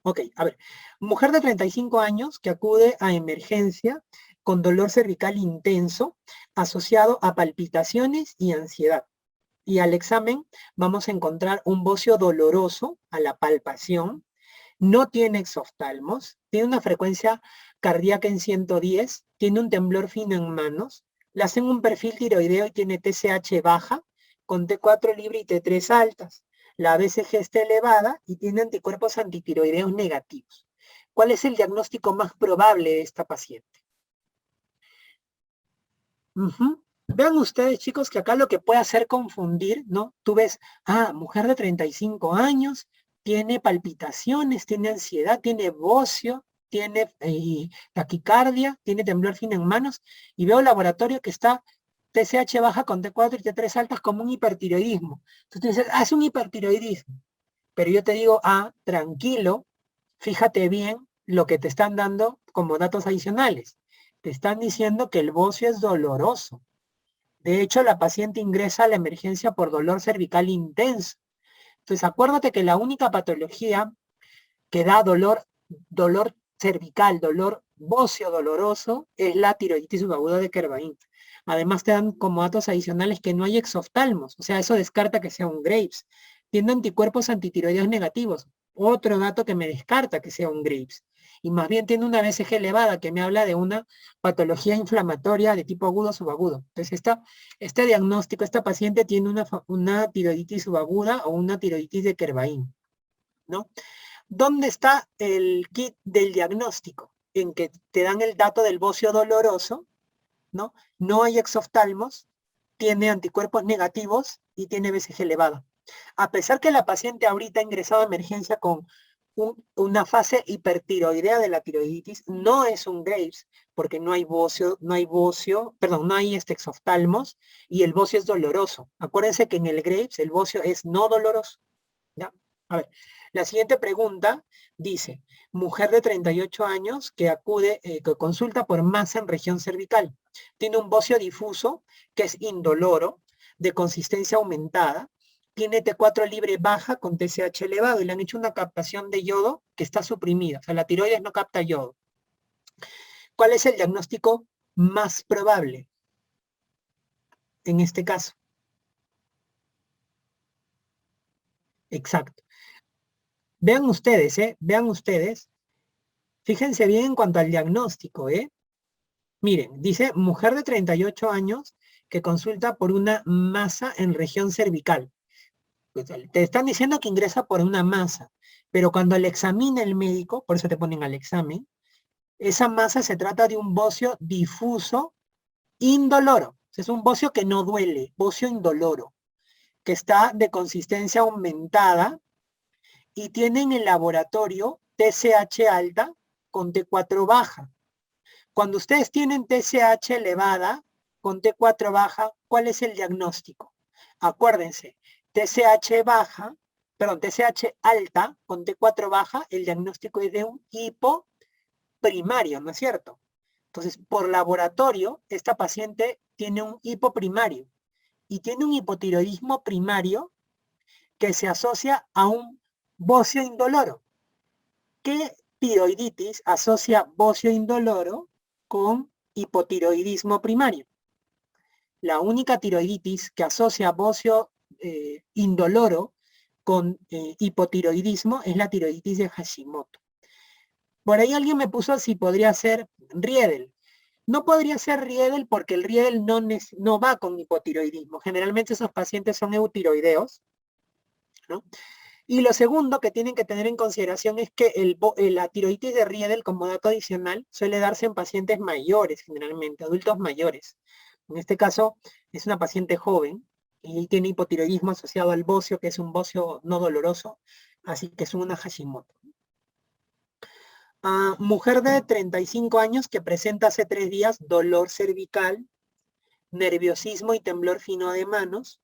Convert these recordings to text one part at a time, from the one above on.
Ok, a ver. Mujer de 35 años que acude a emergencia con dolor cervical intenso asociado a palpitaciones y ansiedad. Y al examen vamos a encontrar un bocio doloroso a la palpación, no tiene exoftalmos, tiene una frecuencia cardíaca en 110, tiene un temblor fino en manos, le hacen un perfil tiroideo y tiene TSH baja, con T4 libre y T3 altas. La BCG está elevada y tiene anticuerpos antitiroideos negativos. ¿Cuál es el diagnóstico más probable de esta paciente? Vean ustedes, chicos, que acá lo que puede hacer confundir, ¿no? Tú ves, mujer de 35 años, tiene palpitaciones, tiene ansiedad, tiene bocio, tiene taquicardia, tiene temblor fino en manos, y veo laboratorio que está TSH baja con T4 y T3 altas como un hipertiroidismo. Entonces tú dices, es un hipertiroidismo. Pero yo te digo, tranquilo, fíjate bien lo que te están dando como datos adicionales. Te están diciendo que el bocio es doloroso. De hecho, la paciente ingresa a la emergencia por dolor cervical intenso. Entonces, acuérdate que la única patología que da dolor cervical, dolor bocio doloroso, es la tiroiditis subaguda de Kervain. Además, te dan como datos adicionales que no hay exoftalmos, o sea, eso descarta que sea un Graves. Tiene anticuerpos antitiroideos negativos, otro dato que me descarta que sea un Graves. Y más bien tiene una BCG elevada que me habla de una patología inflamatoria de tipo agudo subagudo. Entonces, este diagnóstico, esta paciente tiene una tiroiditis subaguda o una tiroiditis de Kervain, ¿no? ¿Dónde está el kit del diagnóstico? En que te dan el dato del bocio doloroso, ¿no? No hay exoftalmos, tiene anticuerpos negativos y tiene BCG elevada. A pesar que la paciente ahorita ha ingresado a emergencia con una fase hipertiroidea de la tiroiditis, no es un Graves, porque no hay exoftalmos y el bocio es doloroso. Acuérdense que en el Graves el bocio es no doloroso. ¿Ya? A ver, la siguiente pregunta dice, mujer de 38 años que que consulta por masa en región cervical. Tiene un bocio difuso que es indoloro, de consistencia aumentada. Tiene T4 libre baja con TSH elevado y le han hecho una captación de yodo que está suprimida. O sea, la tiroides no capta yodo. ¿Cuál es el diagnóstico más probable en este caso? Exacto. Vean ustedes, vean ustedes. Fíjense bien en cuanto al diagnóstico, Miren, dice mujer de 38 años que consulta por una masa en región cervical. Pues, te están diciendo que ingresa por una masa, pero cuando le examina el médico, por eso te ponen al examen, esa masa se trata de un bocio difuso indoloro. Es un bocio que no duele, bocio indoloro, que está de consistencia aumentada y tiene en el laboratorio TSH alta con T4 baja. Cuando ustedes tienen TSH elevada con T4 baja, ¿cuál es el diagnóstico? Acuérdense, TSH baja, perdón, TSH alta con T4 baja, el diagnóstico es de un hipoprimario, ¿no es cierto? Entonces, por laboratorio, esta paciente tiene un hipoprimario y tiene un hipotiroidismo primario que se asocia a un bocio indoloro. ¿Qué tiroiditis asocia bocio indoloro con hipotiroidismo primario? La única tiroiditis que asocia bocio indoloro con hipotiroidismo es la tiroiditis de Hashimoto. Por ahí alguien me puso si podría ser Riedel. No podría ser Riedel porque el Riedel no va con hipotiroidismo. Generalmente esos pacientes son eutiroideos, ¿no? Y lo segundo que tienen que tener en consideración es que la tiroiditis de Riedel, como dato adicional, suele darse en pacientes mayores, generalmente, adultos mayores. En este caso, es una paciente joven y tiene hipotiroidismo asociado al bocio, que es un bocio no doloroso, así que es una Hashimoto. Mujer de 35 años que presenta hace 3 días dolor cervical, nerviosismo y temblor fino de manos.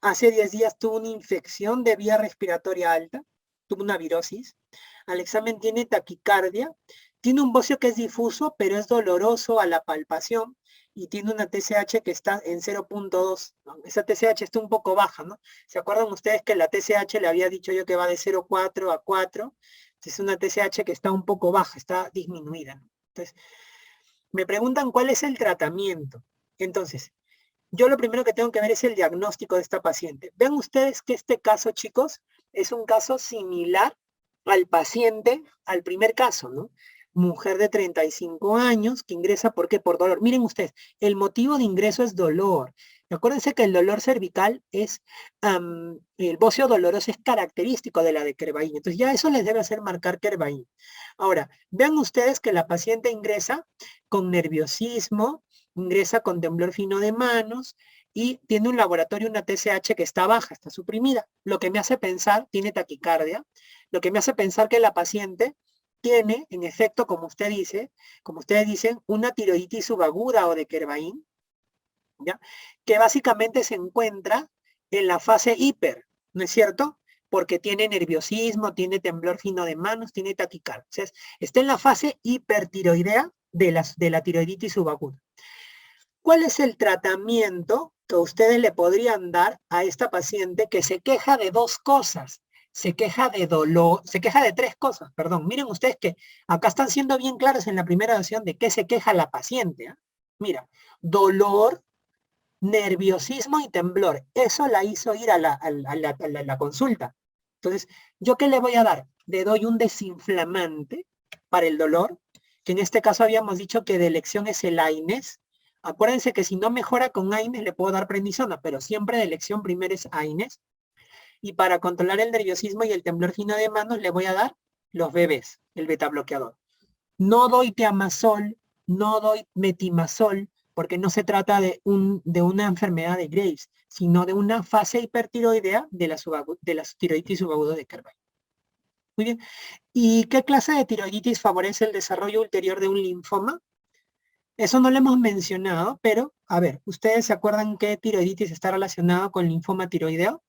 Hace 10 días tuvo una infección de vía respiratoria alta, tuvo una virosis. Al examen tiene taquicardia, tiene un bocio que es difuso, pero es doloroso a la palpación y tiene una TSH que está en 0.2. ¿no? Esa TSH está un poco baja, ¿no? ¿Se acuerdan ustedes que la TSH le había dicho yo que va de 0.4 a 4? Es una TSH que está un poco baja, está disminuida, ¿no? Entonces, me preguntan cuál es el tratamiento. Entonces, yo lo primero que tengo que ver es el diagnóstico de esta paciente. Vean ustedes que este caso, chicos, es un caso similar al paciente, al primer caso, ¿no? Mujer de 35 años que ingresa, ¿por qué? Por dolor. Miren ustedes, el motivo de ingreso es dolor. Acuérdense que el dolor cervical es, el bocio doloroso es característico de la de Kervain. Entonces ya eso les debe hacer marcar Kervain. Ahora, vean ustedes que la paciente ingresa con nerviosismo, ingresa con temblor fino de manos y tiene un laboratorio, una TSH que está baja, está suprimida. Lo que me hace pensar, tiene taquicardia, lo que me hace pensar que la paciente tiene, en efecto, como usted dice, como ustedes dicen, una tiroiditis subaguda o de Kervain, ¿ya? Que básicamente se encuentra en la fase hiper, ¿no es cierto? Porque tiene nerviosismo, tiene temblor fino de manos, tiene taquicardia. O sea, está en la fase hipertiroidea de la tiroiditis subaguda. ¿Cuál es el tratamiento que ustedes le podrían dar a esta paciente que se queja de dos cosas? Se queja de dolor, se queja de tres cosas, perdón. Miren ustedes que acá están siendo bien claros en la primera oración de qué se queja la paciente. ¿Eh? Mira, dolor, nerviosismo y temblor. Eso la hizo ir a la consulta. Entonces, ¿yo qué le voy a dar? Le doy un desinflamante para el dolor, que en este caso habíamos dicho que de elección es el AINES. Acuérdense que si no mejora con AINES le puedo dar prednisona, pero siempre de elección primero es AINES. Y para controlar el nerviosismo y el temblor fino de manos le voy a dar los bebés, el beta bloqueador. No doy tiamazol, no doy metimazol, porque no se trata de una enfermedad de Graves, sino de una fase hipertiroidea de la tiroiditis subaguda de Kervain. Muy bien. ¿Y qué clase de tiroiditis favorece el desarrollo ulterior de un linfoma? Eso no lo hemos mencionado, pero, a ver, ¿ustedes se acuerdan qué tiroiditis está relacionada con linfoma tiroideo?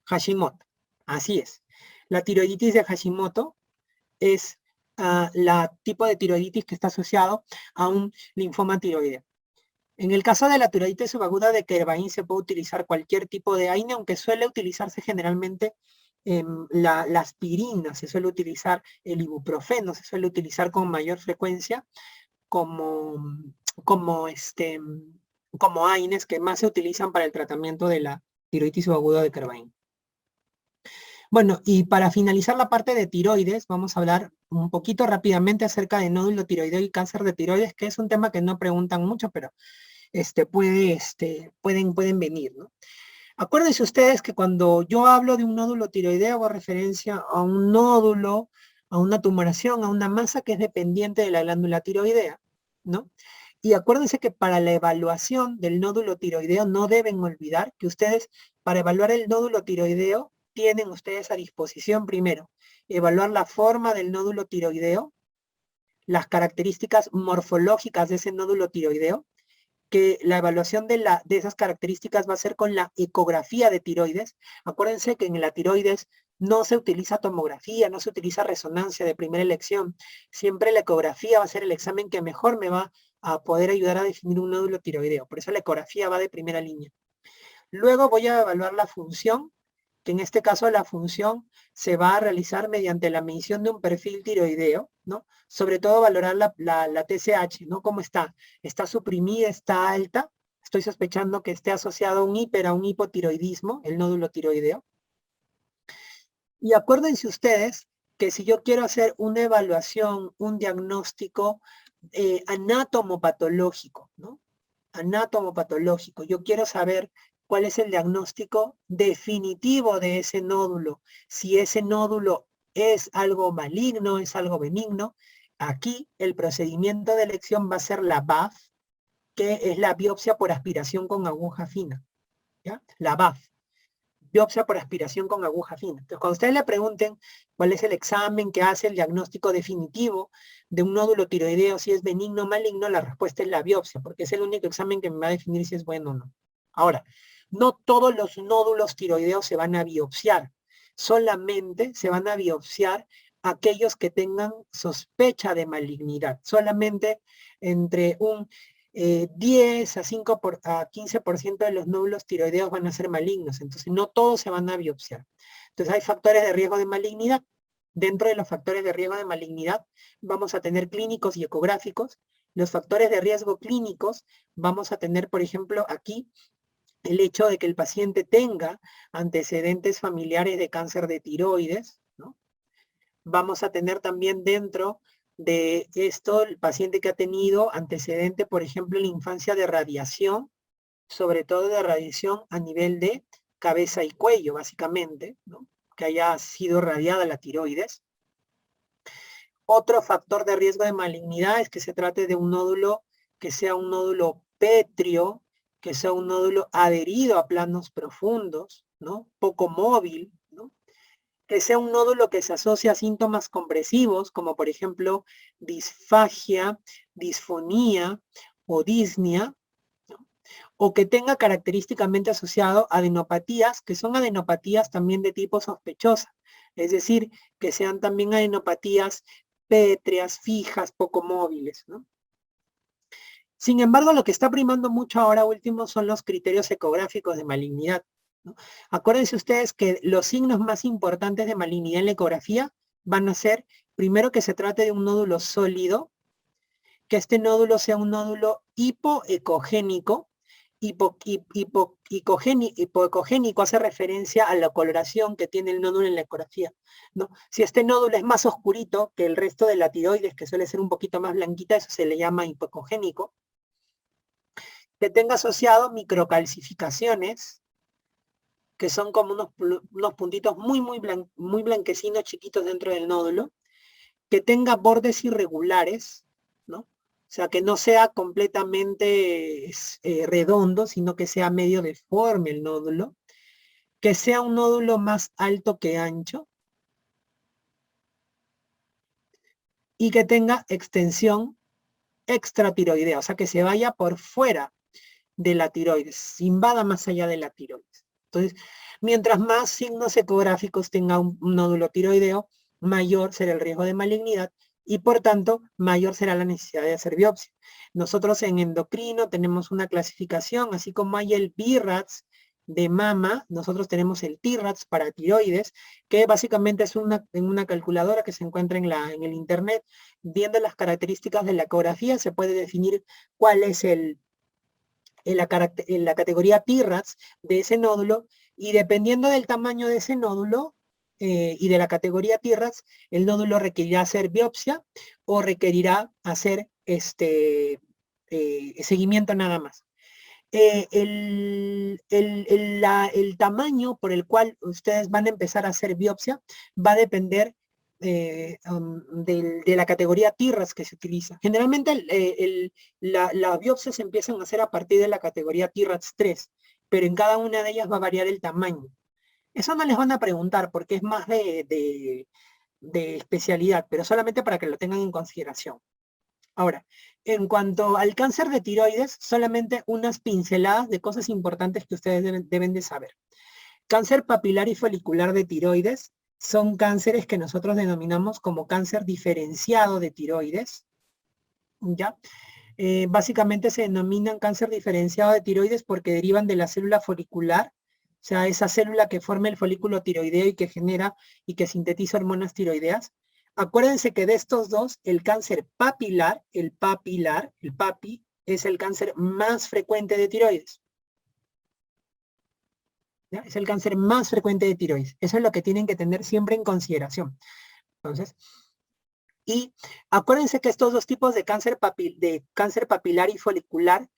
Hashimoto. Así es. La tiroiditis de Hashimoto es la tipo de tiroiditis que está asociado a un linfoma tiroideo. En el caso de la tiroiditis subaguda de Kervain se puede utilizar cualquier tipo de AINE, aunque suele utilizarse generalmente la aspirina, se suele utilizar el ibuprofeno, se suele utilizar con mayor frecuencia como, como, como AINES que más se utilizan para el tratamiento de la tiroiditis subaguda de Kervain. Bueno, y para finalizar la parte de tiroides, vamos a hablar un poquito rápidamente acerca de nódulo tiroideo y cáncer de tiroides, que es un tema que no preguntan mucho, pero pueden venir, ¿no? Acuérdense ustedes que cuando yo hablo de un nódulo tiroideo hago referencia a un nódulo, a una tumoración, a una masa que es dependiente de la glándula tiroidea, ¿no? Y acuérdense que para la evaluación del nódulo tiroideo no deben olvidar que ustedes, para evaluar el nódulo tiroideo, tienen ustedes a disposición primero, evaluar la forma del nódulo tiroideo, las características morfológicas de ese nódulo tiroideo, que la evaluación de esas características va a ser con la ecografía de tiroides. Acuérdense que en la tiroides no se utiliza tomografía, no se utiliza resonancia de primera elección. Siempre la ecografía va a ser el examen que mejor me va a poder ayudar a definir un nódulo tiroideo. Por eso la ecografía va de primera línea. Luego voy a evaluar la función, que en este caso la función se va a realizar mediante la medición de un perfil tiroideo, ¿no? Sobre todo valorar la TSH, ¿no? ¿Cómo está? ¿Está suprimida? ¿Está alta? Estoy sospechando que esté asociado a un hipotiroidismo, el nódulo tiroideo. Y acuérdense ustedes que si yo quiero hacer una evaluación, un diagnóstico anatomopatológico, ¿no? Anatomopatológico, yo quiero saber cuál es el diagnóstico definitivo de ese nódulo, si ese nódulo es algo maligno, es algo benigno. Aquí el procedimiento de elección va a ser la BAF, que es la biopsia por aspiración con aguja fina, ¿ya? La BAF, biopsia por aspiración con aguja fina. Entonces, cuando ustedes le pregunten cuál es el examen que hace el diagnóstico definitivo de un nódulo tiroideo, si es benigno o maligno, la respuesta es la biopsia, porque es el único examen que me va a definir si es bueno o no. Ahora, no todos los nódulos tiroideos se van a biopsiar, solamente se van a biopsiar aquellos que tengan sospecha de malignidad, solamente entre un 10 a 15% de los nódulos tiroideos van a ser malignos, entonces no todos se van a biopsiar. Entonces hay factores de riesgo de malignidad. Dentro de los factores de riesgo de malignidad vamos a tener clínicos y ecográficos. Los factores de riesgo clínicos vamos a tener, por ejemplo, aquí el hecho de que el paciente tenga antecedentes familiares de cáncer de tiroides, ¿no? Vamos a tener también dentro de esto el paciente que ha tenido antecedente, por ejemplo, en la infancia de radiación, sobre todo de radiación a nivel de cabeza y cuello, básicamente, ¿no? Que haya sido radiada la tiroides. Otro factor de riesgo de malignidad es que se trate de un nódulo que sea un nódulo pétreo, que sea un nódulo adherido a planos profundos, ¿no? Poco móvil, ¿no? Que sea un nódulo que se asocia a síntomas compresivos, como por ejemplo disfagia, disfonía o disnea, ¿no? O que tenga característicamente asociado a adenopatías, que son adenopatías también de tipo sospechosa, es decir, que sean también adenopatías pétreas, fijas, poco móviles, ¿no? Sin embargo, lo que está primando mucho ahora último son los criterios ecográficos de malignidad, ¿no? Acuérdense ustedes que los signos más importantes de malignidad en la ecografía van a ser, primero, que se trate de un nódulo sólido, que este nódulo sea un nódulo hipoecogénico. Hipoecogénico hace referencia a la coloración que tiene el nódulo en la ecografía, ¿no? Si este nódulo es más oscurito que el resto de la tiroides, que suele ser un poquito más blanquita, eso se le llama hipoecogénico. Que tenga asociado microcalcificaciones, que son como unos puntitos muy blanquecinos, chiquitos dentro del nódulo. Que tenga bordes irregulares, ¿no? O sea, que no sea completamente redondo, sino que sea medio deforme el nódulo. Que sea un nódulo más alto que ancho. Y que tenga extensión extratiroidea, o sea, que se vaya por fuera de la tiroides, invada más allá de la tiroides. Entonces, mientras más signos ecográficos tenga un nódulo tiroideo, mayor será el riesgo de malignidad y por tanto mayor será la necesidad de hacer biopsia. Nosotros en endocrino tenemos una clasificación, así como hay el BRADS de mama, nosotros tenemos el TRADS para tiroides, que básicamente es en una calculadora que se encuentra en el internet. Viendo las características de la ecografía se puede definir cuál es en la categoría TRADS de ese nódulo, y dependiendo del tamaño de ese nódulo y de la categoría TRADS, el nódulo requerirá hacer biopsia o requerirá hacer seguimiento nada más. El tamaño por el cual ustedes van a empezar a hacer biopsia va a depender de la categoría TRADS que se utiliza. Generalmente las biopsias se empiezan a hacer a partir de la categoría TRADS 3, pero en cada una de ellas va a variar el tamaño. Eso no les van a preguntar porque es más de especialidad, pero solamente para que lo tengan en consideración. Ahora, en cuanto al cáncer de tiroides, solamente unas pinceladas de cosas importantes que ustedes deben de saber. Cáncer papilar y folicular de tiroides son cánceres que nosotros denominamos como cáncer diferenciado de tiroides, ¿ya? Básicamente se denominan cáncer diferenciado de tiroides porque derivan de la célula folicular, o sea, esa célula que forma el folículo tiroideo y que genera y que sintetiza hormonas tiroideas. Acuérdense que de estos dos, el cáncer papilar, el papi, es el cáncer más frecuente de tiroides. ¿Ya? Es el cáncer más frecuente de tiroides. Eso es lo que tienen que tener siempre en consideración. Entonces, y acuérdense que estos dos tipos de cáncer papilar y folicular,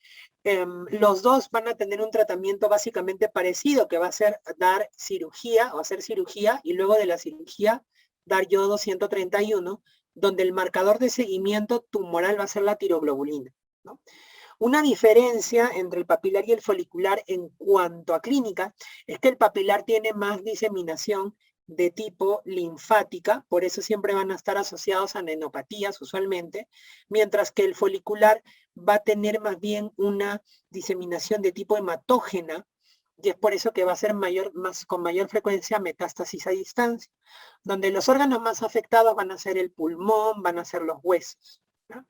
los dos van a tener un tratamiento básicamente parecido, que va a ser dar cirugía o hacer cirugía y luego de la cirugía dar yodo 131, donde el marcador de seguimiento tumoral va a ser la tiroglobulina, ¿no? Una diferencia entre el papilar y el folicular en cuanto a clínica es que el papilar tiene más diseminación de tipo linfática, por eso siempre van a estar asociados a adenopatías usualmente, mientras que el folicular va a tener más bien una diseminación de tipo hematógena, y es por eso que va a ser con mayor frecuencia metástasis a distancia, donde los órganos más afectados van a ser el pulmón, van a ser los huesos, ¿no?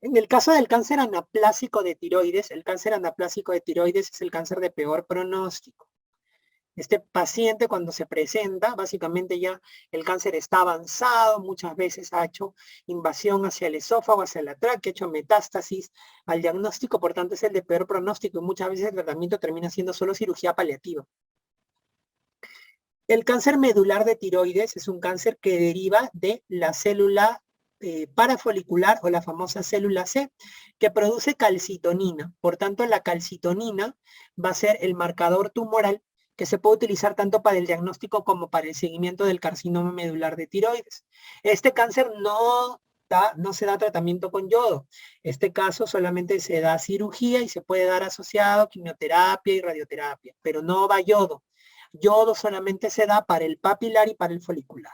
En el caso del cáncer anaplásico de tiroides, el cáncer anaplásico de tiroides es el cáncer de peor pronóstico. Este paciente cuando se presenta, básicamente ya el cáncer está avanzado, muchas veces ha hecho invasión hacia el esófago, hacia la tráquea, ha hecho metástasis al diagnóstico, por tanto es el de peor pronóstico y muchas veces el tratamiento termina siendo solo cirugía paliativa. El cáncer medular de tiroides es un cáncer que deriva de la célula parafolicular o la famosa célula C, que produce calcitonina. Por tanto, la calcitonina va a ser el marcador tumoral que se puede utilizar tanto para el diagnóstico como para el seguimiento del carcinoma medular de tiroides. Este cáncer no se da tratamiento con yodo. Este caso solamente se da cirugía y se puede dar asociado quimioterapia y radioterapia, pero no va yodo. Yodo solamente se da para el papilar y para el folicular.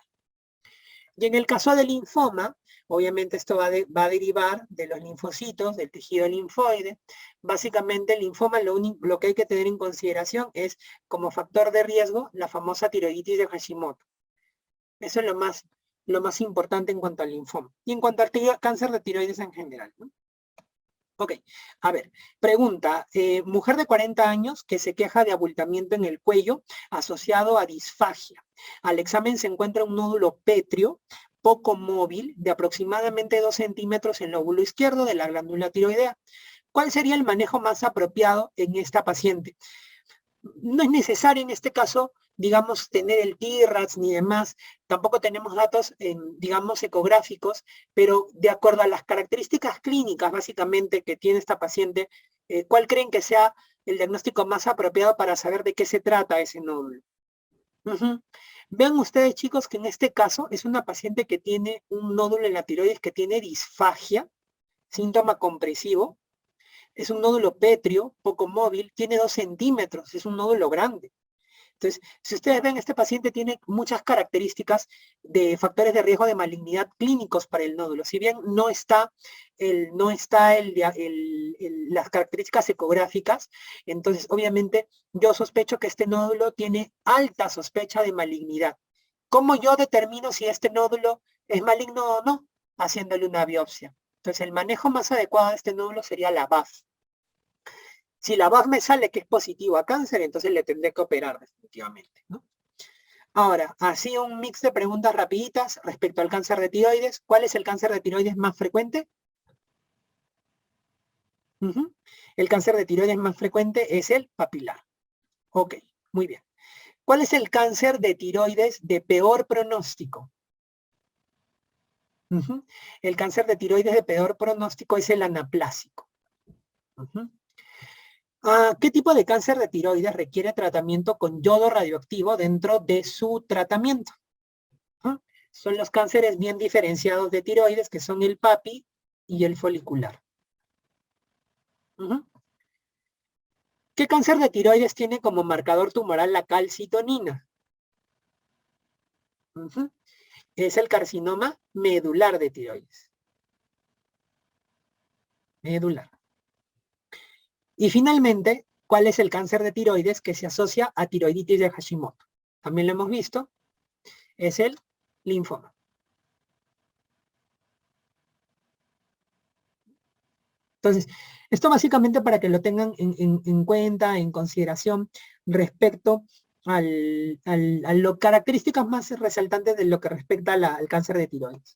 Y en el caso del linfoma, obviamente esto va a derivar de los linfocitos, del tejido linfoide. Básicamente el linfoma lo que hay que tener en consideración es como factor de riesgo la famosa tiroiditis de Hashimoto. Eso es lo más importante en cuanto al linfoma. Y en cuanto al cáncer de tiroides en general, ¿no? Ok, a ver, pregunta, mujer de 40 años que se queja de abultamiento en el cuello asociado a disfagia. Al examen se encuentra un nódulo pétreo poco móvil de aproximadamente 2 centímetros en el lóbulo izquierdo de la glándula tiroidea. ¿Cuál sería el manejo más apropiado en esta paciente? No es necesario en este caso, digamos, tener el TIRAX ni demás. Tampoco tenemos datos, digamos, ecográficos, pero de acuerdo a las características clínicas, básicamente, que tiene esta paciente, ¿cuál creen que sea el diagnóstico más apropiado para saber de qué se trata ese nódulo? Vean ustedes, chicos, que en este caso es una paciente que tiene un nódulo en la tiroides que tiene disfagia, síntoma compresivo. Es un nódulo pétreo, poco móvil, tiene 2 centímetros, es un nódulo grande. Entonces, si ustedes ven, este paciente tiene muchas características de factores de riesgo de malignidad clínicos para el nódulo. Si bien no está las características ecográficas, entonces obviamente yo sospecho que este nódulo tiene alta sospecha de malignidad. ¿Cómo yo determino si este nódulo es maligno o no? Haciéndole una biopsia. Entonces, el manejo más adecuado de este nódulo sería la BAF. Si la BAF me sale que es positivo a cáncer, entonces le tendré que operar definitivamente, ¿no? Ahora, así un mix de preguntas rapiditas respecto al cáncer de tiroides. ¿Cuál es el cáncer de tiroides más frecuente? El cáncer de tiroides más frecuente es el papilar. Ok, muy bien. ¿Cuál es el cáncer de tiroides de peor pronóstico? El cáncer de tiroides de peor pronóstico es el anaplásico. ¿Qué tipo de cáncer de tiroides requiere tratamiento con yodo radioactivo dentro de su tratamiento? Son los cánceres bien diferenciados de tiroides, que son el papi y el folicular. ¿Qué cáncer de tiroides tiene como marcador tumoral la calcitonina? Es el carcinoma medular de tiroides. Medular. Y finalmente, ¿cuál es el cáncer de tiroides que se asocia a tiroiditis de Hashimoto? También lo hemos visto. Es el linfoma. Entonces, esto básicamente para que lo tengan en cuenta, en consideración, respecto a las características más resaltantes de lo que respecta al cáncer de tiroides.